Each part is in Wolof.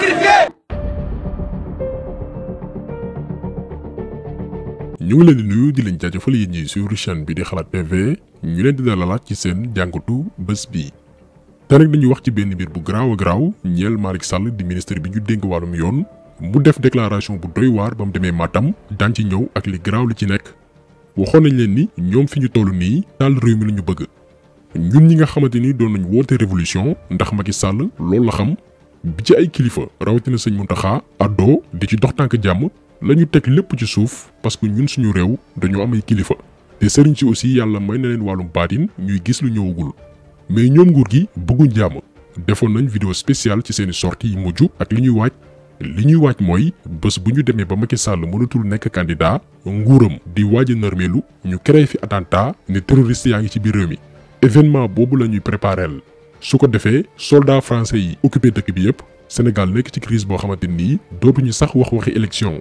sacrifié. ñu ngi leen di nuyu di leen jaajëfal yéen ñi suivre chaîne bi di Xalaat TV ñu leen di dalalaat ci seen jàngatu bés bi. te nag dañuy wax ci benn mbir bu garaaw a garaaw ñeel Malick Sall di ministre bi ñu dénk wàllum yoon mu def déclaration bu doy waar ba mu demee Matam daan ci ñëw ak li garaaw li ci nekk. waxoon nañ leen ni ñoom fi ñu toll nii taal réew mi la ñu bëgg ñun ñi nga xamante ni doon nañ woote révolution ndax Macky Sall loolu la xam bi ci ay kilifa rawatina sëñ Mountakha addoo di ci dox tànk jàmm la ñu teg lépp ci suuf parce que ñun suñu réew dañoo am ay kilifa te sëriñ si aussi yàlla may na leen wàllum baatin ñuy gis lu ñëwagul mais ñoom nguur gi bëgguñ jàmm defoon nañ vidéo spéciale ci seeni sorties yi mujj ak li ñuy waaj mooy bés bu ñu demee ba Macky Sall mënatul nekk candidat nguuram di waaj a nërmeelu ñu créé fi attentat ne terroriste yaa ngi ci biir réew mi événement boobu la ñuy prépareel su ko defee soldats français yi occupé dëkk bi yëpp Sénégal nekk ci crise boo xamante nii dootuñu sax waxi élection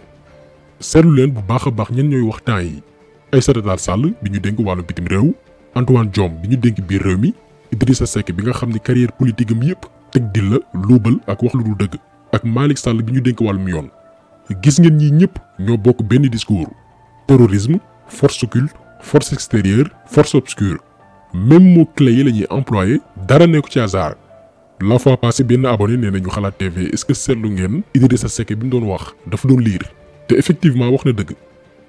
seetlu leen bu baax a baax ñen ñooy wax temps yi Aïssata Tall Sall bi ñu dénk wàllu bitim réew Antoine Diome bi ñu dénk biir réew mi Idrissa Seck bi nga xam ni carrière politique am yëpp teg dil la luubal ak wax lu dul dëgg ak Malick Sall bi ñu dénk wàllum yoon gis ngeen ñi ñëpp ñoo bokk benn discours terrorisme force occulte force extérieure force obscure même mot clé yi la ñuy employé dara nekku ci hasard la fois passée benn abonné nee nañu Xalaat TV est-ce que seetlu ngeen Idrissa Seck bi mu doon wax dafa doon lire te effectivement wax na dëgg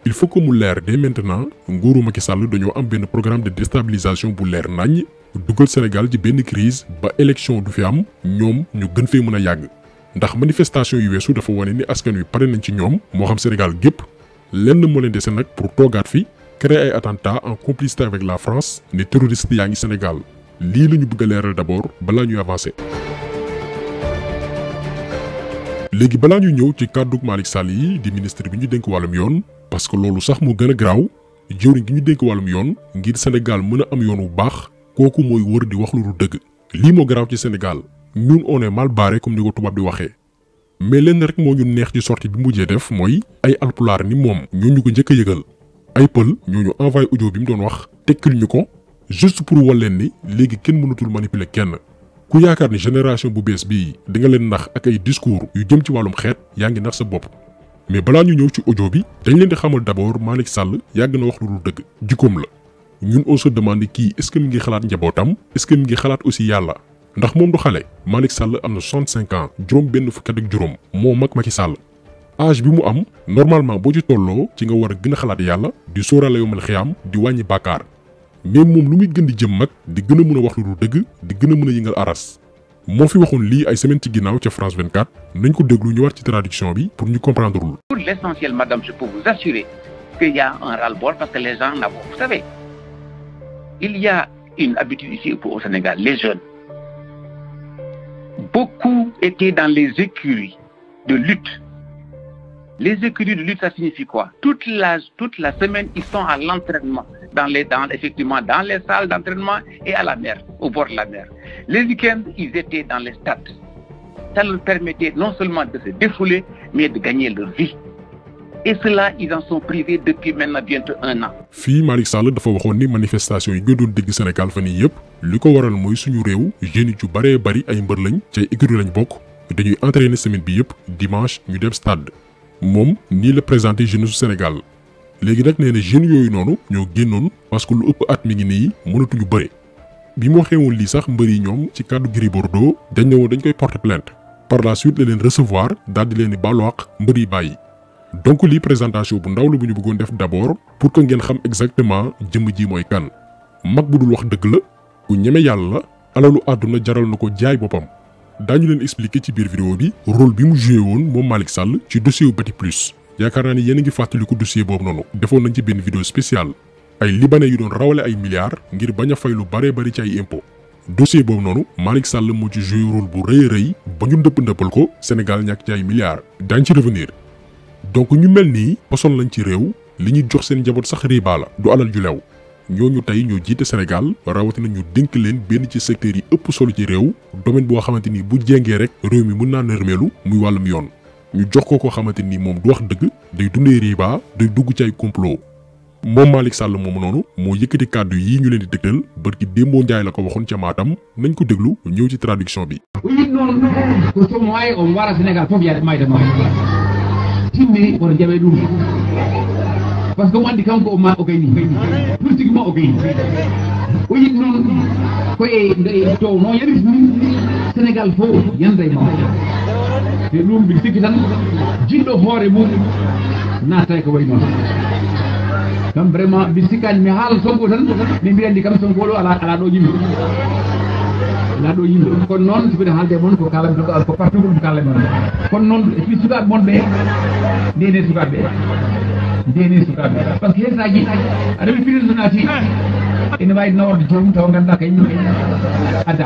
il faut que mu leer dès maintenant nguuru Macky Sall dañoo am benn programme de déstabilisation bu leer naññ dugal Sénégal ci benn crise ba élection du fi am ñoom ñu gën fee mën a yàgg ndax manifestation yu weesu dafa wane ni askan wi pare nañ ci ñoom moo xam Sénégal gépp lenn moo leen dese nag pour toogaat fi créer ay attentats en complicité avec la France ne terroristes yaa ngi Sénégal lii la ñu bëgg a leeral d'abord balaa ñuy avancer. léegi balaa ñu ñëw ci kàddug Malick Sall yi di ministre bi ñu dénk wàllum yoon parce que loolu sax mu gën a garaaw jëwriñ gi ñu dénk wàllum yoon ngir Sénégal mën a am yoon wu baax kooku mooy wër di wax lu dul dëgg lii moo garaaw ci Sénégal ñun on est mal barré comme ni ko tubaab di waxee mais lenn rek moo ñu neex ci sortie bi mujjee def mooy ay alpulaar ni moom ñoo ñu ko njëkk a yëgal ay pël ñoo ñu envoyé audio bi mu doon wax tekkil ñu ko juste pour wal leen ni léegi kenn mënatul manipuler kenn ku yaakaar ni génération bu bees bii di nga leen nax ak ay discours yu jëm ci wàllum xeet yaa ngi nax sa bopp mais balaa ñu ñëw ci audio bi dañ leen di xamal d'abord Malick Sall yàgg na wax lu dul dëgg jikkoom la ñun on se demande kii est-ce que mi ngi xalaat njabootam est-ce que mi ngi xalaat aussi yàlla ndax moom du xale Malick Sall am na 65 ans juróom benn fukki at ak juróom moo mag Macky Sall âge bi mu am normalement boo ci tolloo ci nga war a gën a xalaat yàlla di sóoraale yomal xiyaam di wàññi bàkkaar mais moom lu muy gën di jëm mag di gën a mën a wax lu dul dëgg di gën a mën a yëngal aras moo fi waxoon lii ay semaine ci ginnaaw ca France 24 nañ ko déglu ñëwaat ci traduction bi pour ñu comprendre lul. Pour l'essentiel, madame, je peux vous assurer qu'il y a un ras-le-bol parce que les gens n'avons, vous savez, il y a une habitude ici au Sénégal, les jeunes. Beaucoup étaient dans les écuries de lutte. Les écuries de lutte, ça signifie quoi? Toute la semaine, ils sont à l'entraînement, effectivement, dans les salles d'entraînement et à la mer, au bord de la mer. Les week-ends, ils étaient dans les stades. Ça leur permettait non seulement de se défouler, mais de gagner leur vie. Et cela, ils en sont privés depuis maintenant bientôt 1 an. fii Malick Sall dafa waxoon ni manifestation yi nga doon dégg Sénégal fan yii yëpp li ko waral mooy suñu réew jeunes yu baree bari ay mbër lañ ci ay écurie lañ bokk dañuy entraîner semaine bi yëpp dimanche ñu dem stade moom nii la présenté jeunes su Sénégal léegi nag nee na jeunes yooyu noonu ñoo génnoon parce que lu ëpp at mi ngi nii mënatuñu bëre bi mu waxee woon lii sax mbër yi ñoom ci kàddu Gris Bordeaux dañ ne woon dañ koy porter plainte par la suite la leen recevoir daal di leen di baalu àq mbër yi bàyyi. donc lii présentation bu ndaw la bu ñu bëggoon def d'abord pour que ngeen xam exactement jëmm ji mooy kan mag bu dul wax dëgg la ku ñeme yàlla la alalu àdduna jaral na ko jaay boppam daañu leen expliquer ci biir vidéo bi rôle bi mu joué woon moom Malick Sall ci dossier wu Bati Plus yaakaar naa ni yéen a ngi fàttaliku dossier boobu noonu defoon nañ ci benn vidéo spéciale ay libanais yu doon rawale ay milliards ngir bañ a fay lu baree bari ci ay impôts dossier boobu noonu Malick Sall moo ci joué rôle bu rëy a rëy ba ñu ndëppal ko Sénégal ñàkk ci ay milliards daañ ci revenir donc ñu mel nii poson lañ ci réew li ñuy jox seen njaboot sax riba la du alal ju lew ñooñu tey ñoo jiite Sénégal rawatina ñu dénk leen benn ci secteur yi ëpp solo ci réew domaine boo xamante ni bu jéngee rek réew mi mën naa nërmeelu muy wàllum yoon ñu jox ko koo xamante ni moom du wax dëgg day dundee riba day dugg ci ay complot moom Malick Sall moomu noonu moo yëkkati kàddu yi ñu leen di dëgtal barki démboo Njaay la ko waxoon ca Matam nañ ko déglu ñëw ci traduction bi. uyit noon ko somo wawi on wara Sénégal fof yaade mayde ma timmi woto jaɓe ɗum par ce que mo andi kanko o gayni politique ma o gayni uyit noon koye to no yaɓiti Sénégal fof yanda e ma te ɗum mbiɗa sikki tan jinɗo hoore mum naata ko way noon kam vraiment mbiɗa sikkani mi haala Sonko tan mi mbiɗa andi kam Sonko ɗo ala ɗo yimɓe ala ɗo yimɓe kono noon so mbiɗa haalde moon ko kalami ko partout ɗum kalami on kono noon fi sukaɓe mon ɓe ndene sukaɓe par ce que hesaji aɗa wi finir so naati ene wawi naworde joomum taw ganduɗa kañum adda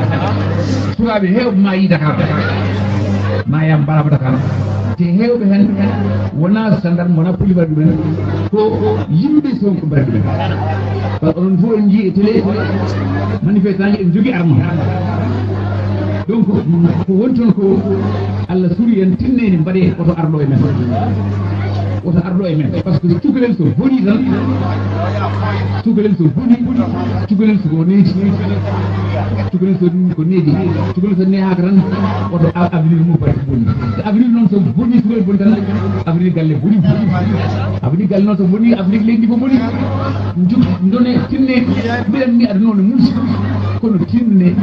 sukaɓe hewɓe ma yi Dakar ma yam mbarama Dakar te hewɓe hen wona gendarme wona police mbaɗi ɗumen ko yimɓe Sonko mbaɗi ɗumen par ce que onon fof en jii e télé manifestant ji en jogui arme donc ko woni toon ko Allah suuri en tinneni mbaɗe oto arɗo e men par ce que cukalel so boni tan cukalel so boni cukalel so ko needi cukalel so needi cukalel so nehaka tan oto avenir mum bari boni so avenir noon so boni cukalel boni tan avenir galle boni avenir galle noon so boni avenir leydi ko boni done tinne mbiɗen mi aɗa noon mulsi kono tinne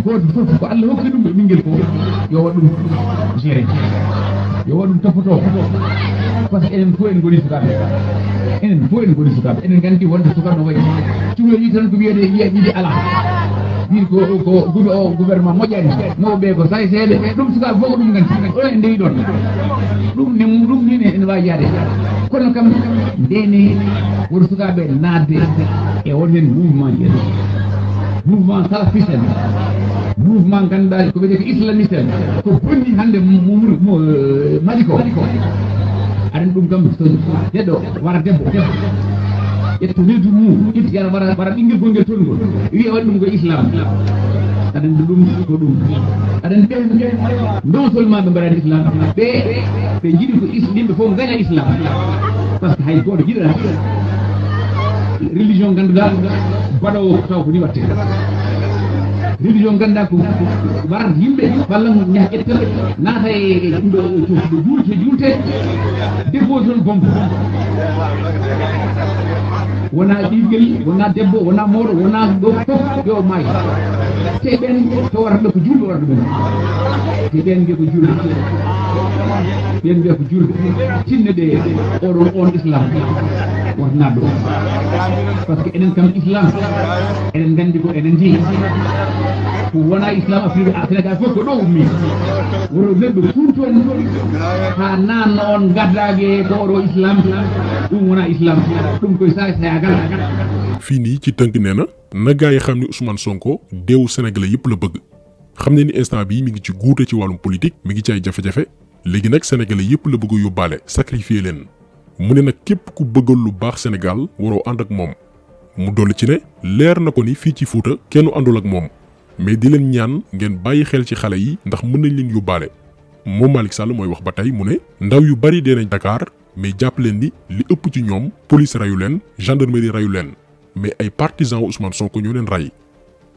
goto fof ko Allah hokki ɗum e ɓinguel ko yo waɗ ɗum géré yo waɗ ɗum toppatoo par ce que enen fof en goni sukaɓe enen gandi wonde sukaɓe no wayi cukalel tan ko wiyede yiiɗi ala wiide ko gouvernement moƴƴani mawɓe ko say seeɗe ɗum sukaɓe fof ko ɗum gandi on en ndewi ɗon ɗum ni ene wawi yaade kono kam ndeni woto sukaɓe naatde e won hen mouvement ji mouvement salafiste en mouvement ganduɗa ko wiyete ko islamiste en ko bonni hande maɗi ko aɗen ɗum kam so neɗɗo wara debbo ƴetto leydi mum itti yara wara ɓinguel gonguel tolngol wiya waɗi ɗum ko islam aɗen ɗum ko ɗum aɗen ɓe non seulement ɓe mbaɗani islam ɓe jiiɗi ko yimɓe fof gaña islam par ce que hay goto jiɗata religion ganduɗa baɗowo taw ko ni watte religion ganduɗa ko warat yimɓe walla ñah ƴettel naata e juulte dépose toon bombe wona ɓinguel wona debbo wona mawɗo wona ɗo fof yo maayi te ɓen to warata ɗo ko julɓe warata ɗumen te ɓen mbiya ko julɓe ɓen mbiya ko julɓe tinne ɗe on islam wotana ɗo par ce que enen kam islam enen gandi ko enen jeeyi ko wona islam Afrique Sénégal fof ko ɗo ummi woto neɗɗo fuuton ha nanno on gaddage ko oɗo islam ɗum wona islam ɗum koye sayagal fii nii ci tënk nee na gaa yi xam ni Ousmane Sonko deewu sénégalais yëpp la bëgg xam ne ni instant bii mi ngi ci guute ci wàllum politique mi ngi ci ay jafe-jafe léegi nag sénégalais yëpp la bëgg yóbbaale sacrifier leen mu ne nag képp ku bëggal lu baax Sénégal waroo ànd ak moom mu dolli ci ne leer na ko ni fii ci Fuuta kenn àndul ak moom mais di leen ñaan ngeen bàyyi xel ci xale yi ndax mën nañ leen yóbbaale moom Malick Sall mooy wax ba tey mu ne ndaw yu bari dee nañ Dakar mais jàpp leen ni li ëpp ci ñoom police rayu leen gendarmerie rayu leen mais ay partisans Ousmane Sonko ñoo leen ray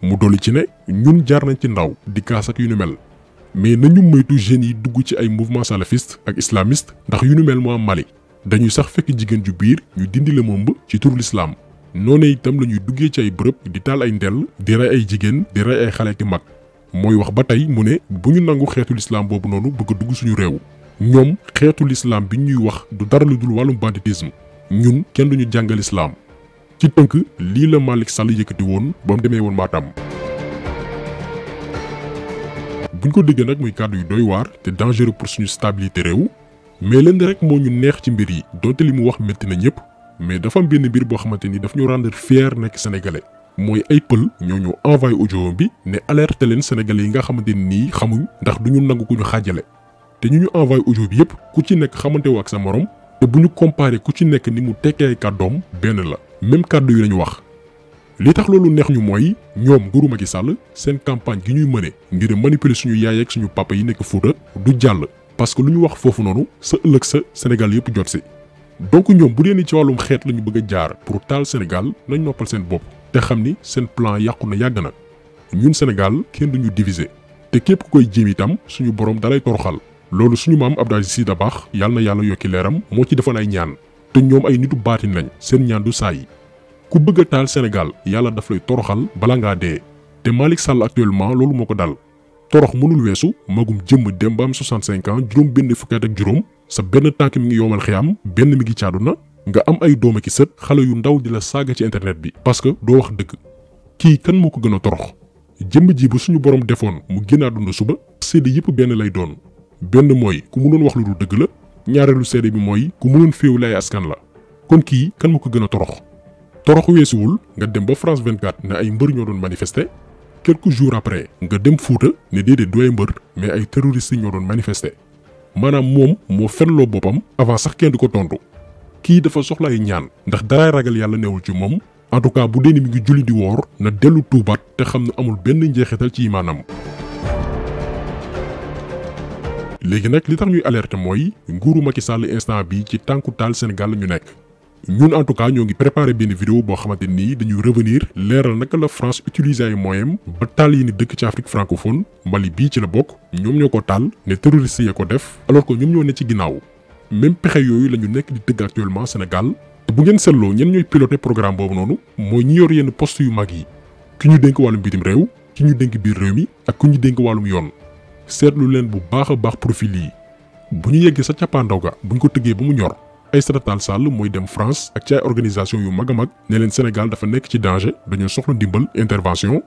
mu dolli ci ne ñun jaar nañ ci ndaw di kaas ak yu ni mel mais nañu moytu jeunes yi dugg ci ay mouvement salafiste ak islamiste ndax yu ni mel moo am Mali dañuy sax fekk jigéen ju biir ñu dindi la momb ci turu l'islam noonu itam la ñuy duggee ci ay bërëb di taal ay ndell di rey ay jigéen di rey ay xale ki mag mooy wax ba tey mu ne bu ñu nangu xeetu l'islam boobu noonu bëgg a dugg suñu réew ñoom xeetu l'islam bi ñuy wax du dara lu dul wàllum banditisme ñun kenn duñu jàngal islam ci tënk lii la Malick Sall yëkkati woon ba mu demee woon Matam buñ ko déggee nag muy kàddu yu doy waar te dangereux pour suñu stabilité réew mais lenn rek moo ñu neex ci mbir yi donte li mu wax métti na ñëpp mais dafa am benn mbir boo xamante ni daf ñu rendre fier nekk sénégalais mooy ay pël ñoo ñu envoyé audio bi ne alerte leen sénégalais yi nga xamante ni nii xamuñ ndax duñu nangu ku ñu xaajale te ñu envoyé audio bi yëpp ku ci nekk xamante woo ak sa morom te bu ñu comparé ku ci nekk ni mu tekkee ay kàddoom benn la même kàddu yi lañu wax. li tax loolu neex ñu mooy ñoom nguuru Macky Sall seen campagne gi ñuy mëne ngir manipuler suñu yaay ak suñu papa yi nekk Fuuta du jàll parce que lu ñu wax foofu noonu sa ëllëg sa Sénégal yëpp jot si donc ñoom bu dee ni ci wàllum xeet lañu bëgg a jaar pour taal Sénégal nañ noppal seen bopp te xam ni seen plan yàqu na yàgg na ñun Sénégal kenn duñu diviser te képp ku koy jéem itam suñu borom dalay toroxal loolu suñu maam Abdou Aziz Sy Dabakh yàlla na yàlla yokki leeram moo ci defoon ay ñaan te ñoom ay nitu baatin lañ seen ñaan du saay ku bëgg a taal Sénégal yàlla daf lay toroxal bala ngaa dee te Malick Sall actuellement loolu moo ko dal torox mënul weesu magum jëmm dem ba am 65 ans juróom benn fukki at ak juróom sa benn tànk mi ngi yoomal xiyam benn mi ngi caadu na nga am ay doom ki sët xale yu ndaw di la saaga ci internet bi parce que doo wax dëgg kii kan moo ko gën a torox jëmm ji bu suñu borom defoon mu génn àdduna suba seede yëpp benn lay doon benn mooy ku mënoon wax lu dul dëgg la ñaareelu seede bi mooy ku mënoon féewle ay askan la kon kii kan moo ko gën a torox weesuwul nga dem ba France 24 ne ay mbër ñoo doon manifester quelques jours après nga dem Fuuta ne déedéet du ay mbër mais ay terroristes ñoo doon manifester maanaam moom moo fenloo boppam avant sax kenn du ko tontu kii dafa soxla ay ñaan ndax daraay ragal yàlla newul ci moom en tout cas bu dee ni mi ngi julli di woor na dellu tuubaat te xam ne amul benn njeexital ci imaanam. léegi nag li tax ñuy alerter mooy nguuru Macky Sall instant bi ci tànku taal Sénégal la ñu nekk ñun en tout cas ñoo ngi préparé benn vidéo boo xamante nii dañuy revenir leeral naka la France utiliser ay moyens ba taal yi ni dëkk ci Afrique francophone Mali bii ci la bokk ñoom ñoo ko taal ne terroristes ya ko def alors que ñoom ñoo ne ci ginnaaw même pexe yooyu la ñu nekk di tëgg actuellement Sénégal te bu ngeen seetloo ñen ñooy piloté programme boobu noonu mooy ñi yor yenn poste yu mag yi ki ñu dénk wàllum bitim réew ki ñu dénk biir réew mi ak ku ñu dénk wàllum yoon seetlu leen bu baax a baax profil yi bu ñu yeggee sa cappaandaw ga buñ ko tëggee ba mu ñor Aïssata Tall Sall mooy dem France ak ci ay organisation yu mag a mag ne leen Sénégal dafa nekk ci danger dañoo soxla ndimbal intervention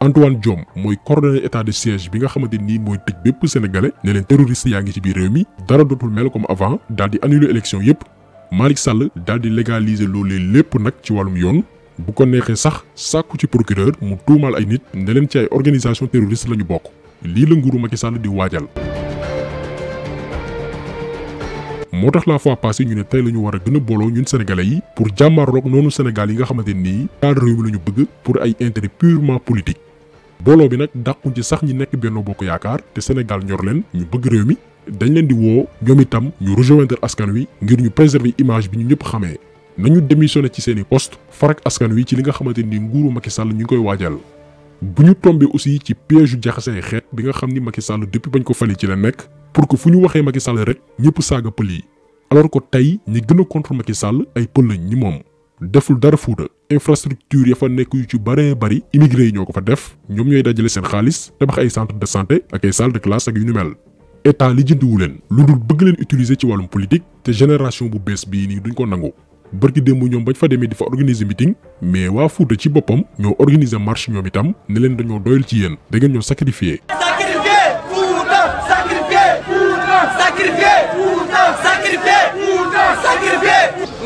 Antoine Diome mooy coordonné état de siège bi nga xamante nii mooy tëj bépp sénégalais ne leen terroriste yaa ngi ci biir réew mi dara dootul mel comme avant daal di annuler élection yépp Malick Sall daal di légaliser loolee lépp nag ci wàllum yoon bu ko neexee sax sàkku ci procureur mu tuumaal ay nit ne leen ci ay organisation terroriste la ñu bokk lii la nguuru Macky Sall di waajal. moo tax la fois passée ñu ne tey la ñu war a gën a booloo ñun sénégalais yi pour jàmmarloog noonu Sénégal yi nga xamante nii taal réew mi la ñu bëgg pour ay intérêt purement politique booloo bi nag dàquñ ci sax ñi nekk Benno Bokk Yaakaar te Sénégal ñor leen ñu bëgg réew mi dañ leen di woo ñoom itam ñu rejoindre askan wi ngir ñu préserver image bi ñu ñëpp xamee nañu démissionné ci seeni poste farak askan wi ci li nga xamante ni nguuru Macky Sall ñu ngi koy waajal bu ñu tombé aussi ci piège yu jaxase ay xeet bi nga xam ni Macky Sall depuis bañ ko fali ci la nekk pour que fu ñu waxee Macky Sall rek ñëpp saaga pël yi alors que tey ñi gën a contre Macky Sall ay pël lañ ñi moom deful dara Fuuta infrastructure ya fa nekk yu ci bëree bëri immigré yi ñoo ko fa def ñoom ñooy dajale seen xaalis tabax ay centre de santé ak ay salle de classe ak yu ñu mel état li jëndiwu leen lu dul bëgg leen utiliser ci wàllum politique te génération bu bees bii nii duñ ko nangu bërki démb ñoom bañ fa demee di fa organiser meeting mais waa Fuuta ci boppam ñoo organiser marche ñoom itam ne leen dañoo doyal ci yéen da ngeen ñoo sacrifier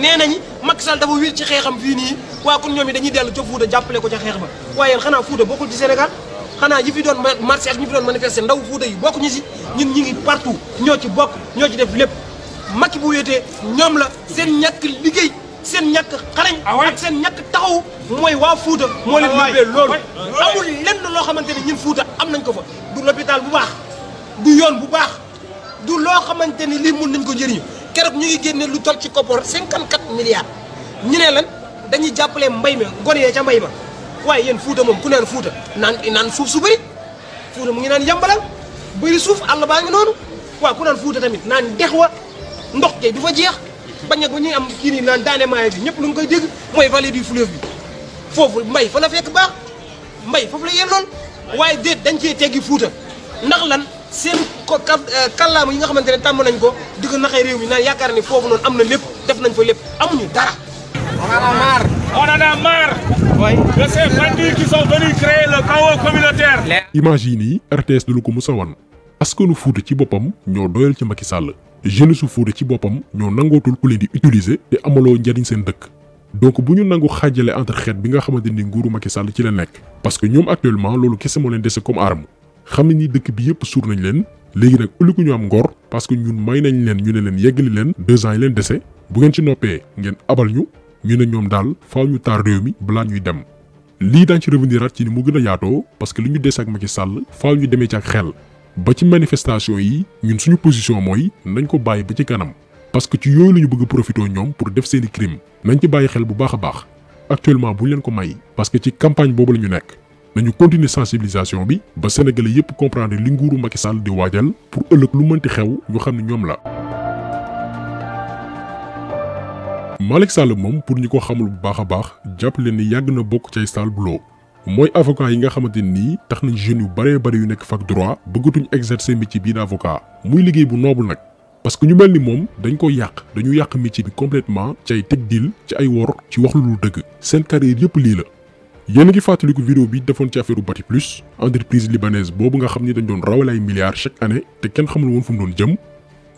nee nañu Macky Sall dafa wiir ci xeexam fii nii waa kon ñoom yi dañuy dellu ca Fuuta jàppale ko ca xeex ba waaye yéen xanaa Fuuta bokkul ci Sénégal xanaa ñi fi doon marché ak ñi fi doon manifester ndaw Fuuta yi bokk ñu si ñun ñi ngi partout ñoo ci bokk ñoo ci def lépp Macky bu wéetee ñoom la seen ñàkk liggéey seen ñàkk xarañ ak seen ñàkk taxaw mooy waa Fuuta moo leen yóbbee loolu amul lenn loo xamante ne ñun Fuuta am nañ ko fa du l'hôpital bu baax du yoon bu baax du loo xamante ni lii mun nañ ko njëriñu keroog ñu ngi génne lu toll ci koppar 54 milliards ñu ne lan dañuy jàppale mbay mi gone yee ca mbay ma waaye yéen Fuuta moom ku naan Fuuta naan suuf su bëri Fuuta mu ngi naan yambalal bëri suuf àll baa ngi noonu waaw ku naan Fuuta tamit naan dex wa ndox kay du fa jeex bañ a ba ñuy am kii nii naan daane maaye bi ñëpp lu nga koy dégg mooy vallée du fleuve bi foofu mbay fa la fekk baax mbay foofu la yellool waaye déet dañ cee teggi Fuuta ndax lan seen ko kàllaama yi nga xamante ne tàmm nañ ko di ko naxee réew mi naan yaakaar ni foofu noonu am na lépp def nañ fa lépp amuñu dara. On en a marre. On en a marre. Oui. De ces bandits qui sont venus créer le chaos communautaire. image yi nii RTS du ko mës a wan askanu Fuuta ci boppam ñoo doyal ci Macky Sall jeunesse su Fuuta ci boppam ñoo nangootul ku leen di utiliser te amaloo njariñ seen dëkk donc bu ñu nangu xaajale entre xeet bi nga xamante ni nguuru Macky Sall ci la nekk parce que ñoom actuellement loolu kese moo leen dese comme arme xam ne ni dëkk bi yëpp suur nañ leen léegi nag ëllëgu ñu am ngor parce que ñun may nañ leen ñu ne leen yeggali leen 2 ans yi leen dese bu ngeen ci noppee ngeen abal ñu ne ñoom daal faaw ñu taar réew mi balaa ñuy dem lii daañ ci revenir at ci ni mu gën a yaatoo parce que li ñu des ak Macky Sall faaw ñu demee ci ak xel ba ci manifestation yi ñun suñu position mooy nañ ko bàyyi ba ci kanam parce que ci yooyu la ñu bëgg profitoo ñoom pour def seeni crime nañ ci bàyyi xel bu baax a baax actuellement buñ leen ko may parce que ci campagne boobu la ñu nekk nañu continuer sensibilisation bi ba sénégalais yépp comprendre li nguuru Macky Sall di waajal pour ëllëg lu mënti xew ñu xam ne ñoom la. Malick Sall moom pour ñu ko xamul bu baax a baax jàpp leen ni yàgg na bokk ci ay Sall Boulot mooy avocat yi nga xamante nii tax nañ jeunes yu bëree bëri yu nekk fac droit bëggatuñ exercer métier bii d'avocat muy liggéey bu noble nag parce que ñu mel ni moom dañ ko dañu yàq métier bi complètement ci ay teg deal ci ay wor ci wax lu dul dëgg seen carrière yëpp lii la. yéen a ngi fàttaliku vidéo bi defoon ci affaire Bati Plus entreprise libanaise boobu nga xam ni dañ doon rawale ay milliards chaque année te kenn xamul woon fu mu doon jëm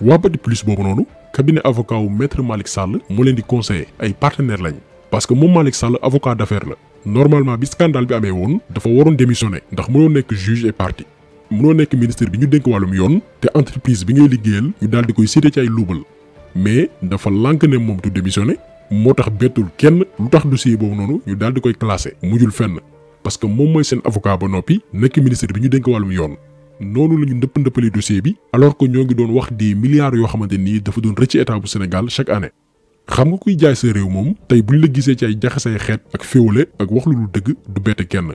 waa Bati Plus boobu noonu cabinet avocat wu maître Malick Sall moo leen di conseiller ay partenaires lañ parce que moom Malick Sall avocat d'affaires la normalement bi scandale bi amee woon dafa waroon démissionner ndax mënoo nekk juge et partie mënoo nekk ministre bi ñu dénk wàllum yoon te entreprise bi ngay liggéeyal ñu daal di koy cité ci ay luubal mais dafa lànk ne moom du démissionner moo tax bettul kenn lu tax dossier boobu noonu ñu daal di koy classé mujjul fenn parce que moom mooy seen avocat ba noppi nekk ministre bi ñu dénk wàllum yoon noonu la ñu ndëppale dossier bi alors que ñoo ngi doon wax des milliards yoo xamante nii dafa doon rëcc état bu Sénégal chaque année. xam nga kuy jaay sa réew moom tey buñ la gisee ci ay jaxasay xeet ak féewale ak wax lu dul dëgg du bette kenn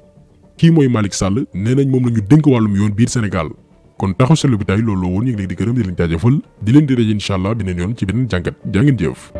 kii mooy Malick Sall nee nañ moom la ñu dénk wàllum yoon biir Sénégal kon taxaw seetlu bi tey loolu woon ñu ngi leen di gërëm di leen jaajëfal di leen di rajo incha allah beneen yoon ci beneen jàngat jaa ngeen jëf